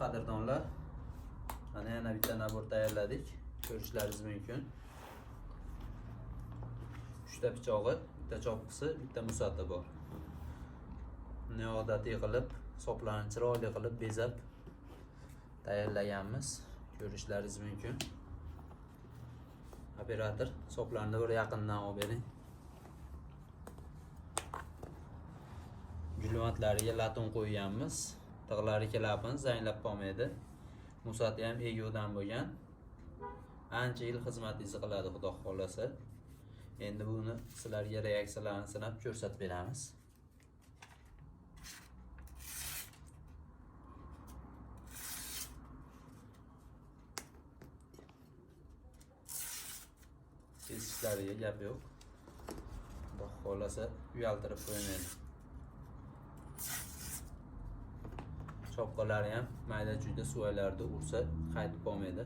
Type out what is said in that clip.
qadrdonlar. Mana yana bitta nabor tayyorladik. Ko'rishlaringiz mumkin. 3 ta pichog'i, bitta chopqisi, bitta musati bor. Buni odatiy qilib, soplarni chiroyli qilib bezab tayyorlaganmiz. Ko'rishlaringiz mumkin. Operator soplarni bir yaqindan olib bering. Julmatlariga laton qo'yganmiz. Tig'lari kelapin, zanglab qolmaydi. Musati ham egodan bo'lgan. Ancha yil xizmatingizni qiladi, xudo xolasa. Endi buni sizlarga reaksiyalarni sinab ko'rsatib beramiz. Kesishlariga gap yo'q. Xudo xolasa uyaltirib qo'ymaydi. Chopqalari ham mayda chuyda suvaylarda ursa qaytib qolmaydi.